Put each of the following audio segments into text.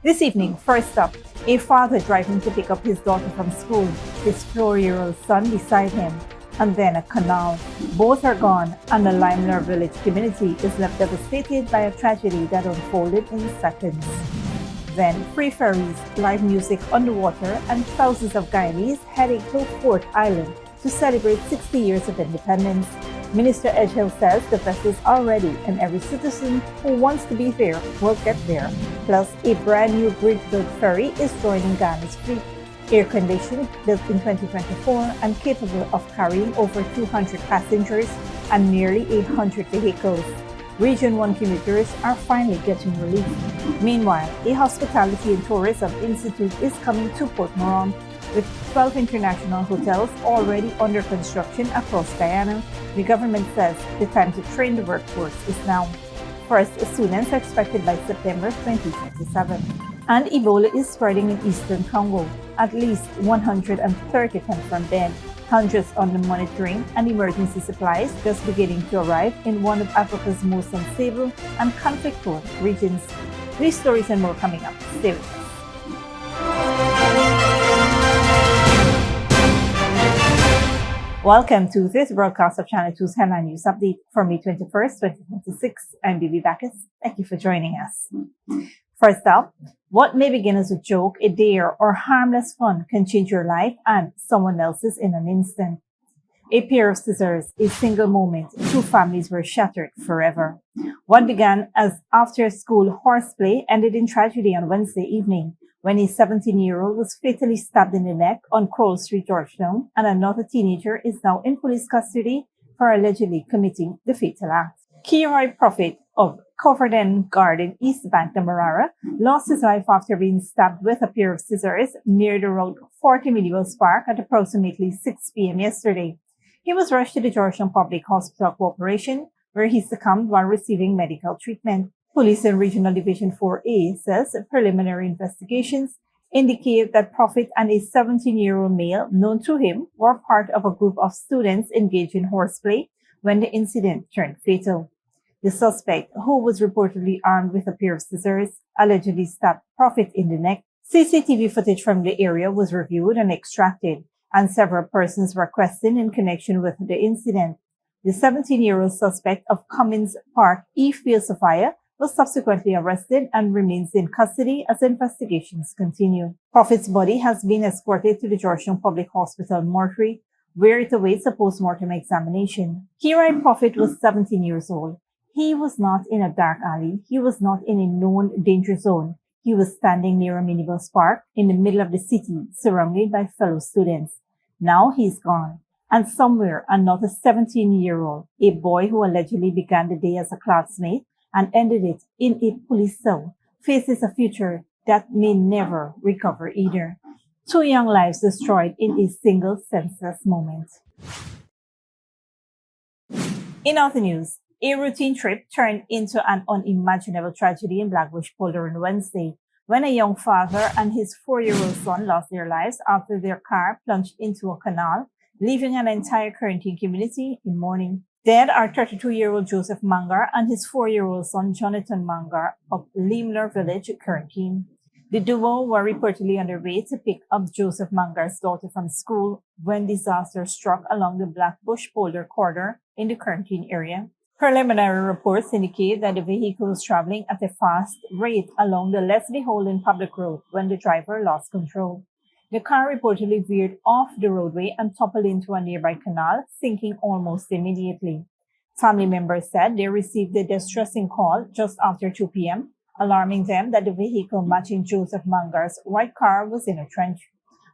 This evening, first up, a father driving to pick up his daughter from school, his 4-year-old son beside him, and then a canal. Both are gone, and the Limlair Village community is left devastated by a tragedy that unfolded in seconds. Then, free ferries, live music underwater, and thousands of Guyanese heading to Fort Island to celebrate 60 years of independence. Minister Edghill says the vessels are ready and every citizen who wants to be there will get there. Plus, a brand new brick-built ferry is joining Guyana's fleet, air-conditioned, built in 2024, and capable of carrying over 200 passengers and nearly 800 vehicles. Region 1 commuters are finally getting relief. Meanwhile, a Hospitality and Tourism Institute is coming to Port Mourant, with 12 international hotels already under construction across Guyana. The government says the time to train the workforce is now. First, students are expected by September 2027. And Ebola is spreading in eastern Congo. At least 130 confirmed dead. Hundreds under monitoring, and emergency supplies just beginning to arrive in one of Africa's most unstable and conflict-prone regions. These stories and more coming up. Stay with us. Welcome to this broadcast of Channel 2's Headline News Update for May 21st, 2026. I'm Bibi Bacchus. Thank you for joining us. First up, what may begin as a joke, a dare, or harmless fun can change your life and someone else's in an instant. A pair of scissors, a single moment, two families were shattered forever. What began as after-school horseplay ended in tragedy on Wednesday evening, when a 17-year-old was fatally stabbed in the neck on Crowell Street, Georgetown, and another teenager is now in police custody for allegedly committing the fatal act. Kiroy Prophet of Coverdale Garden, East Bank, Demerara, lost his life after being stabbed with a pair of scissors near the Road 40 Millennials Park at approximately 6 p.m. yesterday. He was rushed to the Georgetown Public Hospital Corporation, where he succumbed while receiving medical treatment. Police in Regional Division 4A says preliminary investigations indicate that Prophet and a 17-year-old male known to him were part of a group of students engaged in horseplay when the incident turned fatal. The suspect, who was reportedly armed with a pair of scissors, allegedly stabbed Prophet in the neck. CCTV footage from the area was reviewed and extracted, and several persons were questioned in connection with the incident. The 17-year-old suspect of Cummins Park, E. Sophia, was subsequently arrested and remains in custody as investigations continue. Prophet's body has been escorted to the Georgetown Public Hospital mortuary, where it awaits a post-mortem examination. Kiroy Prophet was 17 years old. He was not in a dark alley. He was not in a known danger zone. He was standing near a minibus park in the middle of the city, surrounded by fellow students. Now he's gone. And somewhere another 17-year-old, a boy who allegedly began the day as a classmate and ended it in a police cell, faces a future that may never recover either. 2 young lives destroyed in a single senseless moment. In other news, a routine trip turned into an unimaginable tragedy in Blackbush Polder on Wednesday, when a young father and his 4-year-old son lost their lives after their car plunged into a canal, leaving an entire quarantine community in mourning. Dead are 32-year-old Joseph Mangar and his 4-year-old son Jonathan Mangar of Limlair Village, quarantine. The duo were reportedly on their way to pick up Joseph Mangar's daughter from school when disaster struck along the Blackbush Polder corridor in the quarantine area. Preliminary reports indicate that the vehicle was traveling at a fast rate along the less beholden public road when the driver lost control. The car reportedly veered off the roadway and toppled into a nearby canal, sinking almost immediately. Family members said they received a distressing call just after 2 p.m., alarming them that the vehicle matching Joseph Mangar's white car was in a trench.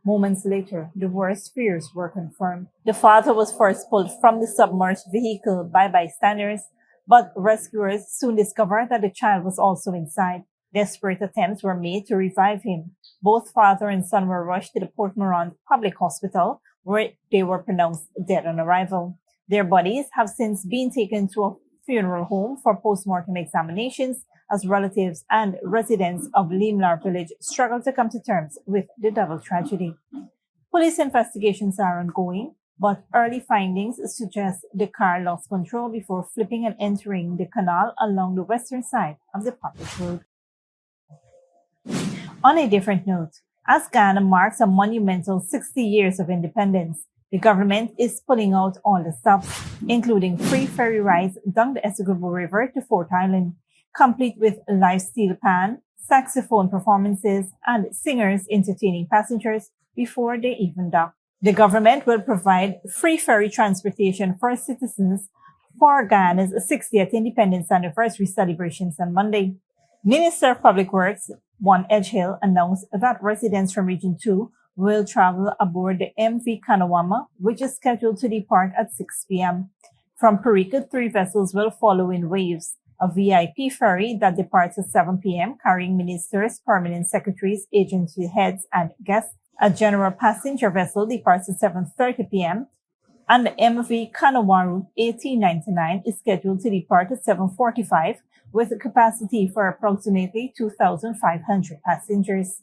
Moments later, the worst fears were confirmed. The father was first pulled from the submerged vehicle by bystanders, but rescuers soon discovered that the child was also inside. Desperate attempts were made to revive him. Both father and son were rushed to the Port Mourant Public Hospital, where they were pronounced dead on arrival. Their bodies have since been taken to a funeral home for post-mortem examinations, as relatives and residents of Limlair Village struggle to come to terms with the double tragedy. Police investigations are ongoing, but early findings suggest the car lost control before flipping and entering the canal along the western side of the public road. On a different note, as Guyana marks a monumental 60 years of independence, the government is pulling out all the stops, including free ferry rides down the Edghill River to Fort Island, complete with live steel pan, saxophone performances, and singers entertaining passengers before they even dock. The government will provide free ferry transportation for citizens for Guyana's 60th independence anniversary celebrations on Monday. Minister of Public Works, Edghill, announced that residents from Region 2 will travel aboard the MV Kanawama, which is scheduled to depart at 6 p.m. From Perica, 3 vessels will follow in waves. A VIP ferry that departs at 7 p.m. carrying ministers, permanent secretaries, agency heads, and guests. A general passenger vessel departs at 7:30 p.m. and the MV Kanawaru 1899 is scheduled to depart at 7:45 with a capacity for approximately 2,500 passengers.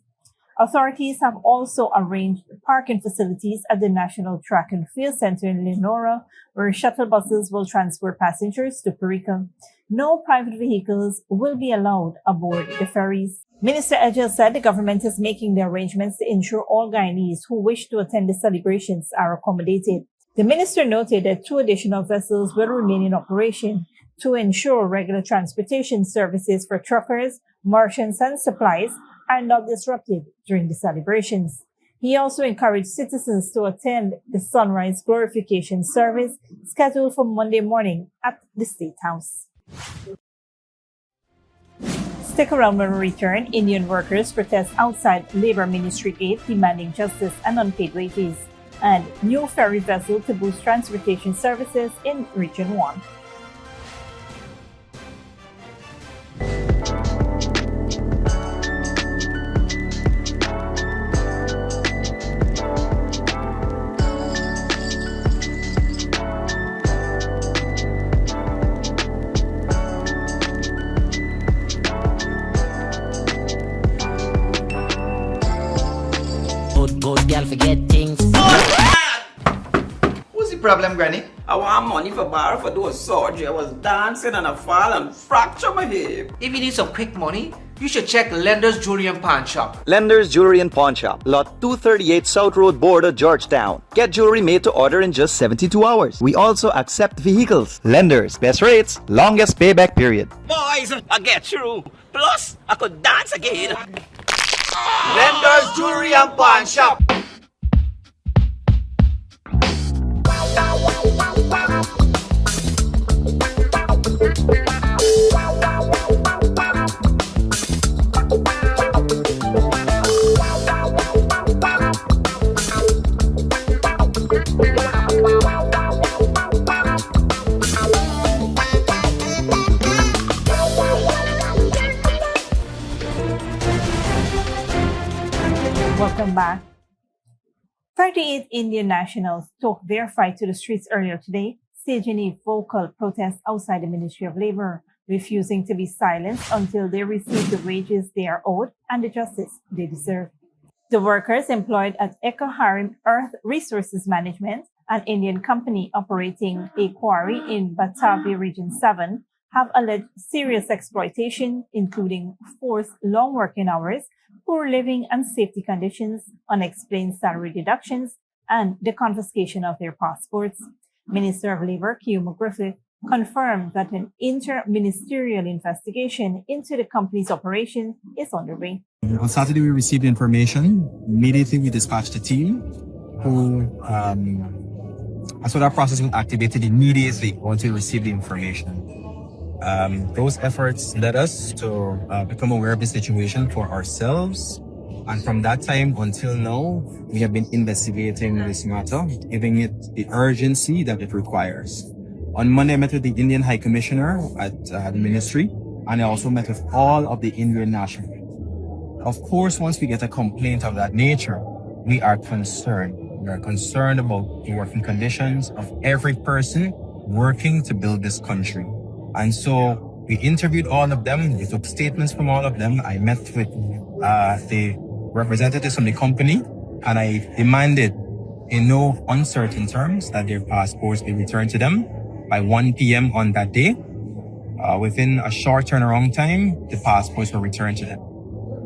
Authorities have also arranged parking facilities at the National Track and Field Center in Lenora, where shuttle buses will transport passengers to Perica. No private vehicles will be allowed aboard the ferries. Minister Edghill said the government is making the arrangements to ensure all Guyanese who wish to attend the celebrations are accommodated. The minister noted that 2 additional vessels will remain in operation to ensure regular transportation services for truckers, merchants, and supplies are not disrupted during the celebrations. He also encouraged citizens to attend the sunrise glorification service scheduled for Monday morning at the State House. Stick around when we return. Indian workers protest outside Labor Ministry gate demanding justice and unpaid wages. And new ferry vessel to boost transportation services in Region 1. Good girl forget things. What's the problem, Granny? I want money for borrow for those surgery. I was dancing and I fall and fracture my hip. If you need some quick money, you should check Lender's Jewelry and Pawn Shop. Lender's Jewelry and Pawn Shop, Lot 238 South Road, Border, Georgetown. Get jewelry made to order in just 72 hours. We also accept vehicles. Lender's, best rates, longest payback period. Boys, I get through. Plus, I could dance again. Lender's Jewelry and Pawn Shop. Welcome back. 38 Indian nationals took their fight to the streets earlier today, staging a vocal protest outside the Ministry of Labor, refusing to be silenced until they receive the wages they are owed and the justice they deserve. The workers employed at Eco Harim Earth Resources Management, an Indian company operating a quarry in Batavia Region 7, have alleged serious exploitation, including forced long working hours, poor living and safety conditions, unexplained salary deductions, and the confiscation of their passports. Minister of Labour, Kiuma Griffith, confirmed that an inter-ministerial investigation into the company's operation is underway. On Saturday, we received information. Immediately, we dispatched a team who, so that process was activated immediately once we received the information. Those efforts led us to become aware of the situation for ourselves. And from that time until now, we have been investigating this matter, giving it the urgency that it requires. On Monday, I met with the Indian High Commissioner at the ministry, and I also met with all of the Indian nationals. Of course, once we get a complaint of that nature, we are concerned. We are concerned about the working conditions of every person working to build this country. And so we interviewed all of them. We took statements from all of them. I met with the representatives from the company, and I demanded in no uncertain terms that their passports be returned to them by 1 p.m. on that day. Within a short turnaround time, the passports were returned to them.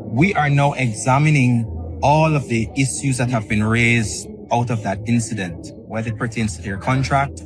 we are now examining all of the issues that have been raised out of that incident, whether it pertains to their contract,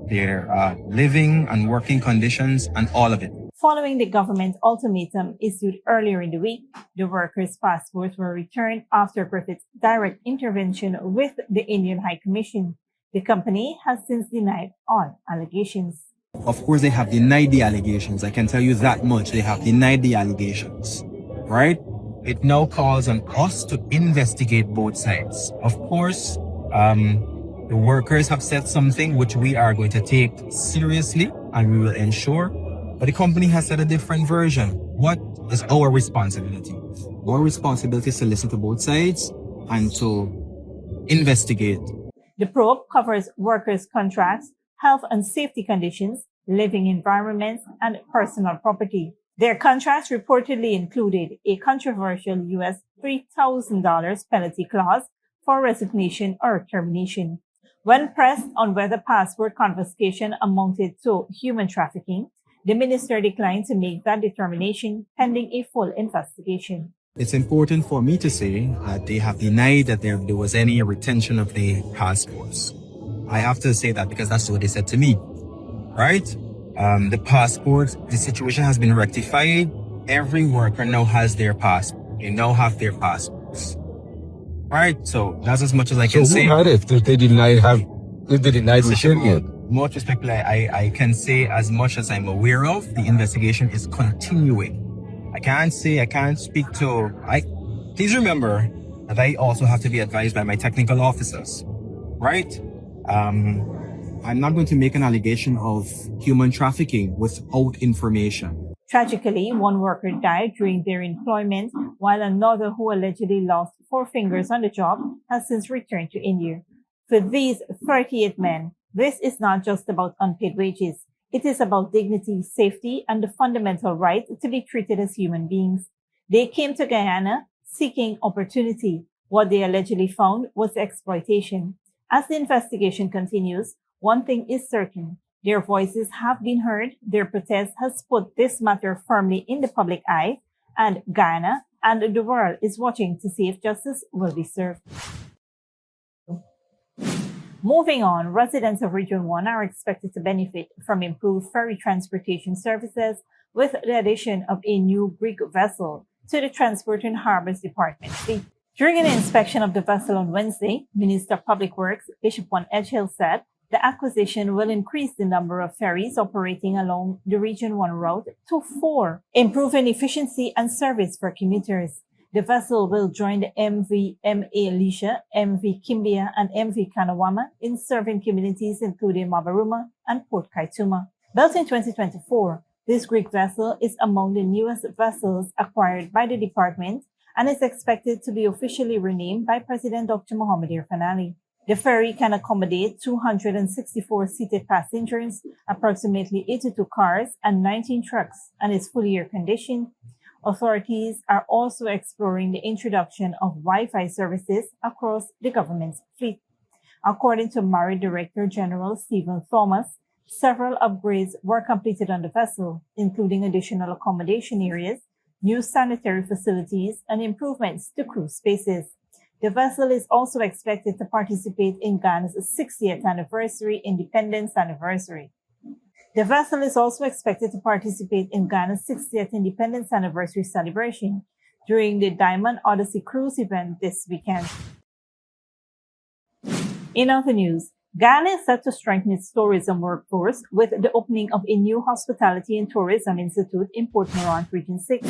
their living and working conditions, and all of it. Following the government ultimatum issued earlier in the week, the workers' passports were returned after Griffith's direct intervention with the Indian High Commission. The company has since denied all allegations. Of course, they have denied the allegations. I can tell you that much. They have denied the allegations, right? It now calls on us to investigate both sides. Of course, the workers have said something which we are going to take seriously and we will ensure. But the company has said a different version. What is our responsibility? Our responsibility is to listen to both sides and to investigate. The probe covers workers' contracts, health and safety conditions, living environments, and personal property. Their contracts reportedly included a controversial US $3,000 penalty clause for resignation or termination. When pressed on whether passport confiscation amounted to human trafficking, the minister declined to make that determination pending a full investigation. It's important for me to say that they have denied that there was any retention of the passports. I have to say that because that's what they said to me, right? The passport, the situation has been rectified. Every worker now has their passport. They now have their passports, right? So that's as much as I can say. So who had it? Did they deny receiving it? Most respectfully, I can say as much as I'm aware of, the investigation is continuing. I can't speak to, please remember that I also have to be advised by my technical officers, right? I'm not going to make an allegation of human trafficking without information. Tragically, one worker died during their employment, while another who allegedly lost 4 fingers on the job has since returned to India. For these 38 men, this is not just about unpaid wages. It is about dignity, safety, and the fundamental right to be treated as human beings. They came to Guyana seeking opportunity. What they allegedly found was exploitation. As the investigation continues, one thing is certain. Their voices have been heard. Their protest has put this matter firmly in the public eye, and Guyana and the world is watching to see if justice will be served. Moving on, residents of Region 1 are expected to benefit from improved ferry transportation services with the addition of a new Greek vessel to the Transport and Harbors Department fleet. During an inspection of the vessel on Wednesday, Minister of Public Works Bishop Edghill said the acquisition will increase the number of ferries operating along the Region 1 route to 4, improving efficiency and service for commuters. The vessel will join the MV Alicia, MV Kimbia, and MV Kanawama in serving communities including Mabaruma and Port Kaituma. Built in 2024, this Greek vessel is among the newest vessels acquired by the department and is expected to be officially renamed by President Dr. Mohamed Irfan. The ferry can accommodate 264 seated passengers, approximately 82 cars, and 19 trucks, and is fully air-conditioned. Authorities are also exploring the introduction of Wi-Fi services across the government's fleet. According to MARI Director General Stephen Thomas, several upgrades were completed on the vessel, including additional accommodation areas, new sanitary facilities, and improvements to crew spaces. The vessel is also expected to participate in Ghana's 60th anniversary independence anniversary. The vessel is also expected to participate in Ghana's 60th independence anniversary celebration during the Diamond Odyssey cruise event this weekend. In other news, Ghana is set to strengthen its tourism workforce with the opening of a new hospitality and tourism institute in Port Mourant, Region 6,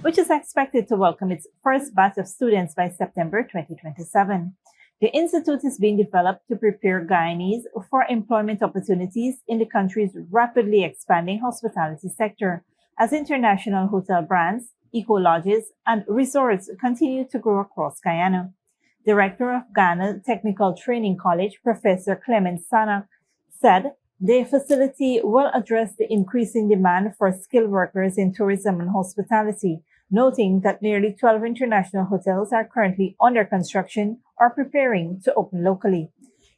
which is expected to welcome its first batch of students by September 2027. The institute is being developed to prepare Guyanese for employment opportunities in the country's rapidly expanding hospitality sector, as international hotel brands, eco-lodges, and resorts continue to grow across Guyana. Director of Ghana Technical Training College, Professor Clement Sanak, said the facility will address the increasing demand for skilled workers in tourism and hospitality, noting that nearly 12 international hotels are currently under construction or preparing to open locally.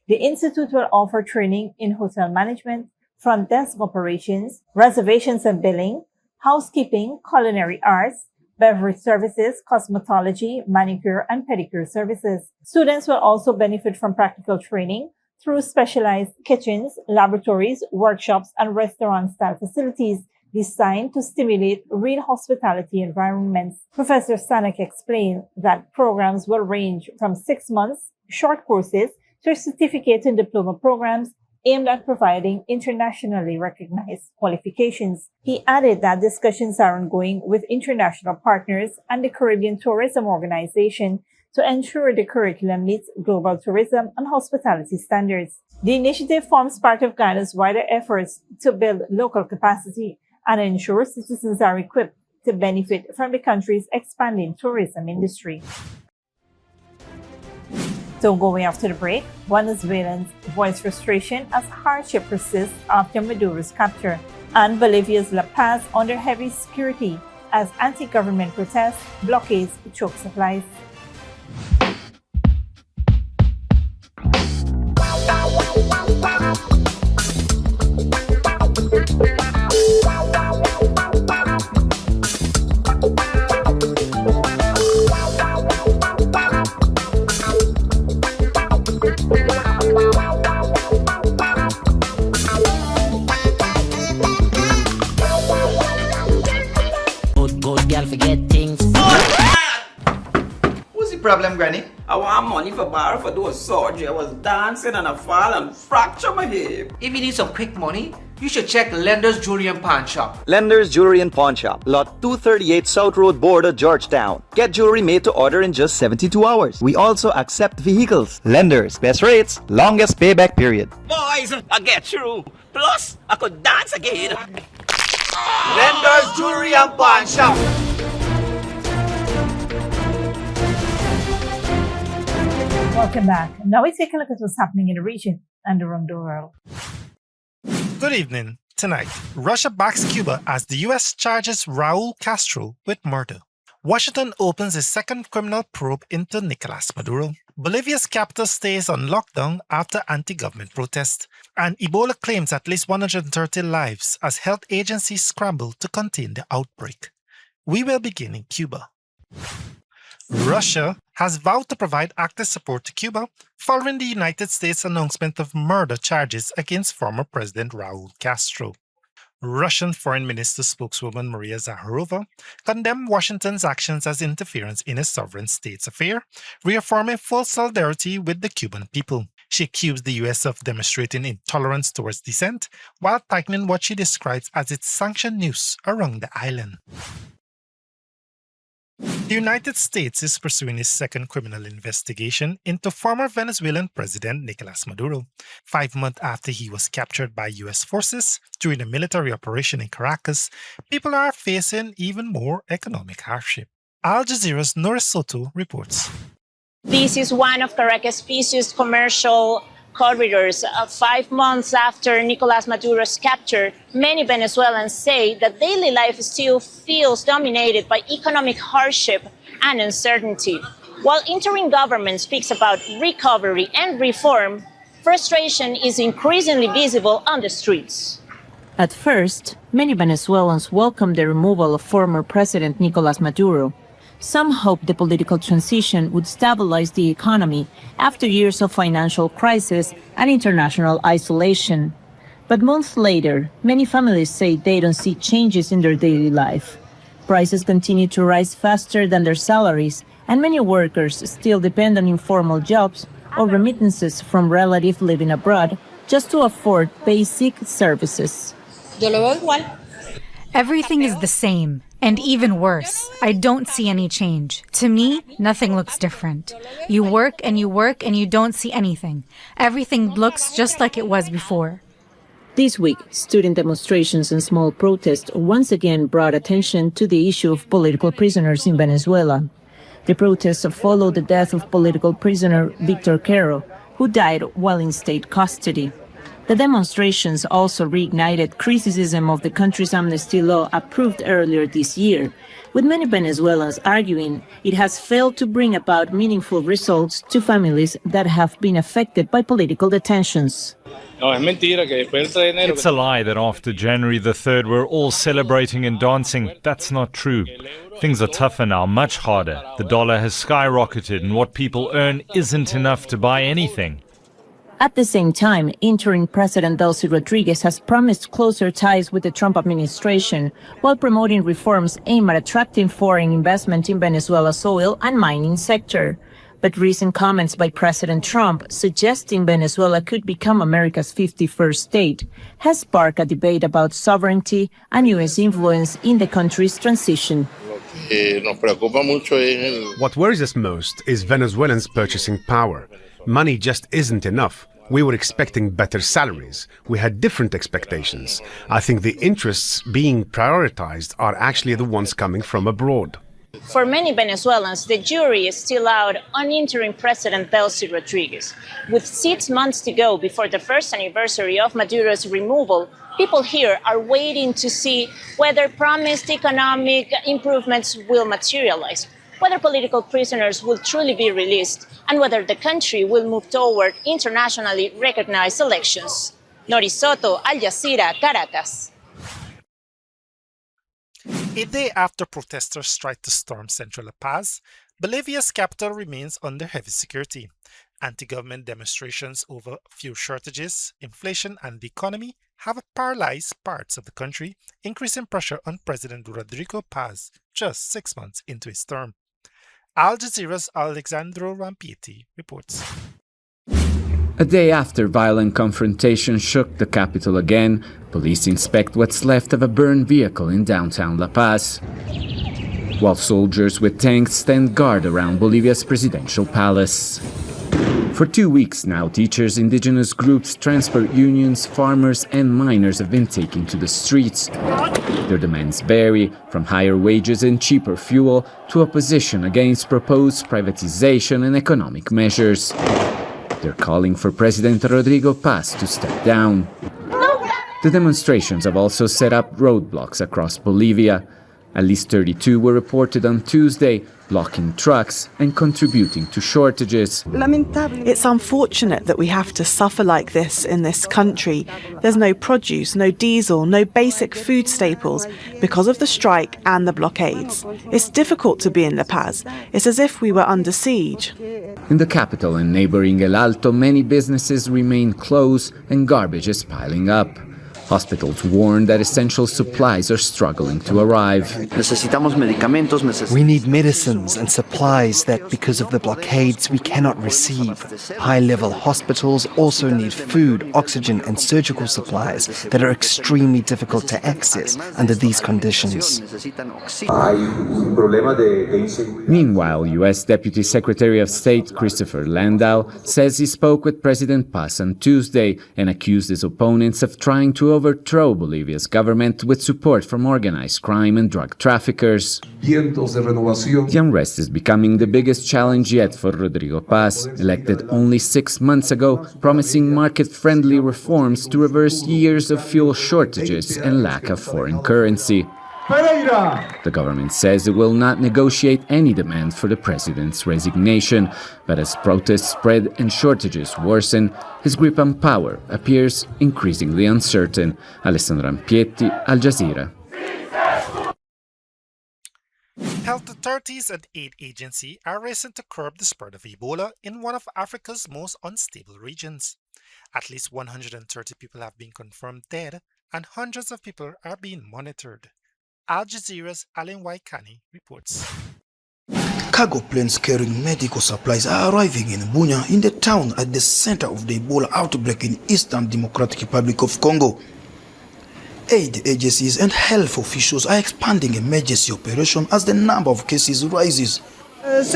The institute will offer training in hotel management, front desk operations, reservations and billing, housekeeping, culinary arts, beverage services, cosmetology, manicure, and pedicure services. Students will also benefit from practical training through specialized kitchens, laboratories, workshops, and restaurant-style facilities designed to stimulate real hospitality environments. Professor Stanek explained that programs will range from 6 months short courses to certificate and diploma programs aimed at providing internationally recognized qualifications. He added that discussions are ongoing with international partners and the Caribbean Tourism Organization to ensure the curriculum meets global tourism and hospitality standards. The initiative forms part of Guyana's wider efforts to build local capacity and ensure citizens are equipped to benefit from the country's expanding tourism industry. So going after the break, Venezuelans voice frustration as hardship persists after Maduro's capture, and Bolivia's La Paz under heavy security as anti-government protests blockades choke supplies. What's the problem, Granny? I want money for borrow for those surgery. I was dancing and I fall and fracture my hip. If you need some quick money, you should check Lender's Jewelry and Pawn Shop. Lender's Jewelry and Pawn Shop, Lot 238 South Road Border, Georgetown. Get jewelry made to order in just 72 hours. We also accept vehicles. Lenders, best rates, longest payback period. Boys, I get through. Plus, I could dance again. Lender's Jewelry and Pawn Shop. Welcome back. Now we take a look at what's happening in the region and around the world. Good evening. Tonight, Russia backs Cuba as the US charges Raul Castro with murder. Washington opens a second criminal probe into Nicolas Maduro. Bolivia's capital stays on lockdown after anti-government protests. And Ebola claims at least 130 lives as health agencies scramble to contain the outbreak. We will begin in Cuba. Russia has vowed to provide active support to Cuba following the United States' announcement of murder charges against former President Raul Castro. Russian Foreign Minister spokeswoman Maria Zakharova condemned Washington's actions as interference in a sovereign state's affair, reaffirming full solidarity with the Cuban people. She accused the US of demonstrating intolerance towards dissent while tightening what she describes as its sanction noose around the island. The United States is pursuing a second criminal investigation into former Venezuelan President Nicolas Maduro, 5 months after he was captured by US forces during a military operation in Caracas. People are facing even more economic hardship. Al Jazeera's Nora Soto reports. This is one of Caracas' busiest commercial corridors. 5 months after Nicolas Maduro's capture, many Venezuelans say that daily life still feels dominated by economic hardship and uncertainty. While interim government speaks about recovery and reform, frustration is increasingly visible on the streets. At first, many Venezuelans welcomed the removal of former President Nicolas Maduro. Some hoped the political transition would stabilize the economy after years of financial crisis and international isolation. But months later, many families say they don't see changes in their daily life. Prices continue to rise faster than their salaries, and many workers still depend on informal jobs or remittances from relatives living abroad just to afford basic services. Everything is the same, and even worse. I don't see any change. To me, nothing looks different. You work and you don't see anything. Everything looks just like it was before. This week, student demonstrations and small protests once again brought attention to the issue of political prisoners in Venezuela. The protests followed the death of political prisoner Victor Caro, who died while in state custody. The demonstrations also reignited criticism of the country's amnesty law approved earlier this year, with many Venezuelans arguing it has failed to bring about meaningful results to families that have been affected by political detentions. It's a lie that after January the 3rd we're all celebrating and dancing. That's not true. Things are tougher now, much harder. The dollar has skyrocketed and what people earn isn't enough to buy anything. At the same time, interim President Delcy Rodriguez has promised closer ties with the Trump administration while promoting reforms aimed at attracting foreign investment in Venezuela's oil and mining sector. But recent comments by President Trump suggesting Venezuela could become America's 51st state has sparked a debate about sovereignty and U.S. influence in the country's transition. What worries us most is Venezuelans' purchasing power. Money just isn't enough. We were expecting better salaries. We had different expectations. I think the interests being prioritized are actually the ones coming from abroad. For many Venezuelans, the jury is still out on interim President Delcy Rodriguez. With 6 months to go before the first anniversary of Maduro's removal, people here are waiting to see whether promised economic improvements will materialize, whether political prisoners will truly be released, and whether the country will move toward internationally recognized elections. Nori Soto, Al Jazeera, Caracas. A day after protesters tried to storm central La Paz, Bolivia's capital remains under heavy security. Anti-government demonstrations over fuel shortages, inflation, and the economy have paralyzed parts of the country, increasing pressure on President Rodrigo Paz just 6 months into his term. Al Jazeera's Alexandro Rampietti reports. A day after violent confrontation shook the capital again, police inspect what's left of a burned vehicle in downtown La Paz, while soldiers with tanks stand guard around Bolivia's presidential palace. For 2 weeks now, teachers, indigenous groups, transport unions, farmers and miners have been taking to the streets. Their demands vary, from higher wages and cheaper fuel to opposition against proposed privatization and economic measures. They're calling for President Rodrigo Paz to step down. The demonstrations have also set up roadblocks across Bolivia. At least 32 were reported on Tuesday, blocking trucks and contributing to shortages. It's unfortunate that we have to suffer like this in this country. There's no produce, no diesel, no basic food staples because of the strike and the blockades. It's difficult to be in La Paz. It's as if we were under siege. In the capital and neighboring El Alto, many businesses remain closed and garbage is piling up. Hospitals warn that essential supplies are struggling to arrive. We need medicines and supplies that, because of the blockades, we cannot receive. High-level hospitals also need food, oxygen and surgical supplies that are extremely difficult to access under these conditions. Meanwhile, U.S. Deputy Secretary of State Christopher Landau says he spoke with President Paz on Tuesday and accused his opponents of trying to overthrow Bolivia's government with support from organized crime and drug traffickers. The unrest is becoming the biggest challenge yet for Rodrigo Paz, elected only 6 months ago, promising market-friendly reforms to reverse years of fuel shortages and lack of foreign currency. The government says it will not negotiate any demand for the president's resignation, but as protests spread and shortages worsen, his grip on power appears increasingly uncertain. Alessandro Rampietti, Al Jazeera. Health authorities and aid agencies are racing to curb the spread of Ebola in one of Africa's most unstable regions. At least 130 people have been confirmed dead and hundreds of people are being monitored. Al Jazeera's Alan Waikani reports. Cargo planes carrying medical supplies are arriving in Bunia, in the town at the center of the Ebola outbreak in Eastern Democratic Republic of Congo. Aid agencies and health officials are expanding emergency operation as the number of cases rises. This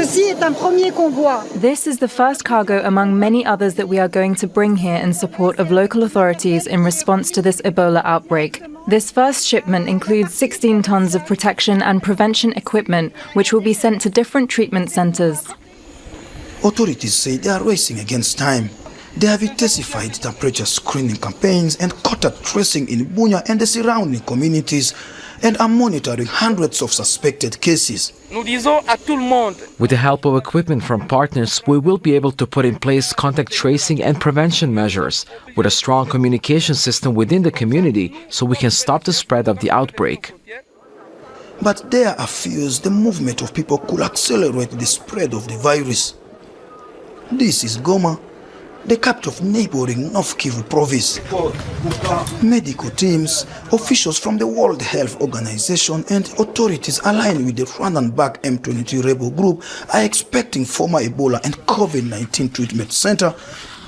is the first cargo among many others that we are going to bring here in support of local authorities in response to this Ebola outbreak. This first shipment includes 16 tons of protection and prevention equipment, which will be sent to different treatment centers. Authorities say they are racing against time. They have intensified temperature screening campaigns and contact tracing in Bunya and the surrounding communities and are monitoring hundreds of suspected cases. With the help of equipment from partners, we will be able to put in place contact tracing and prevention measures with a strong communication system within the community so we can stop the spread of the outbreak. But there are fears the movement of people could accelerate the spread of the virus. This is Goma, the capital of neighboring North Kivu province. Medical teams, officials from the World Health Organization and authorities aligned with the Rwandan-backed M23 rebel group are expecting former Ebola and COVID-19 treatment center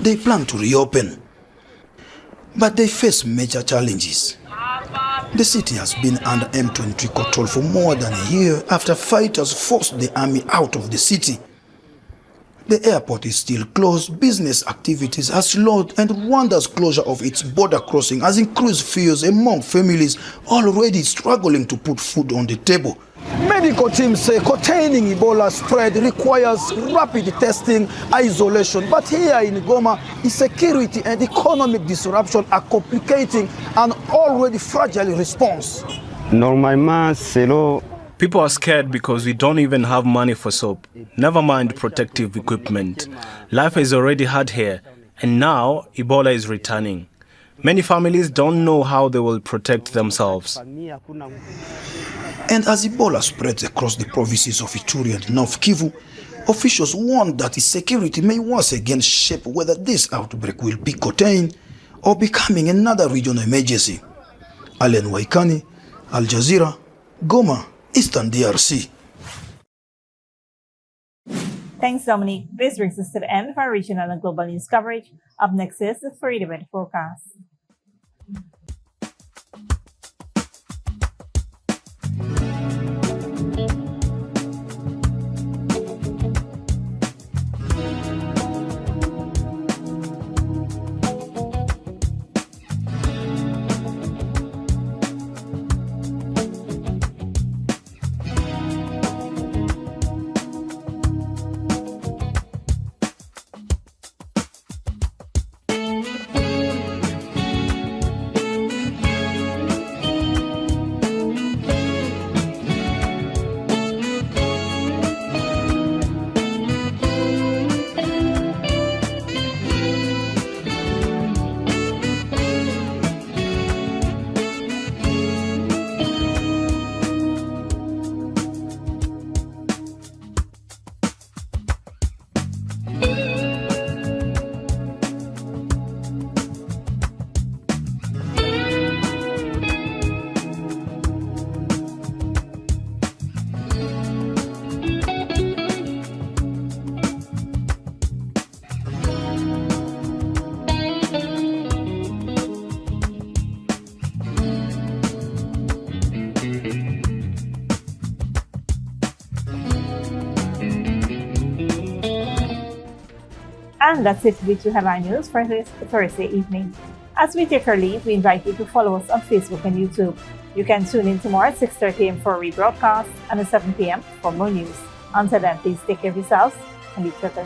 they plan to reopen. But they face major challenges. The city has been under M23 control for more than a year after fighters forced the army out of the city. The airport is still closed, business activities are slowed, and Rwanda's closure of its border crossing has increased fears among families already struggling to put food on the table. Medical teams say containing Ebola spread requires rapid testing, isolation, but here in Goma, insecurity and economic disruption are complicating an already fragile response. People are scared because we don't even have money for soap, never mind protective equipment. Life is already hard here, and now Ebola is returning. Many families don't know how they will protect themselves. And as Ebola spreads across the provinces of Ituri and North Kivu, officials warn that its security may once again shape whether this outbreak will be contained or becoming another regional emergency. Alen Waikani, Al Jazeera, Goma, Eastern DRC. Thanks, Dominique. This brings us to the end of our regional and global news coverage. Up next is the Freedom Weather Forecast. And that's it with the Headline News for this Thursday evening. As we take our leave, we invite you to follow us on Facebook and YouTube. You can tune in tomorrow at 6:30 a.m. for a rebroadcast and at 7 p.m. for more news. Until then, please take care of yourselves and each other.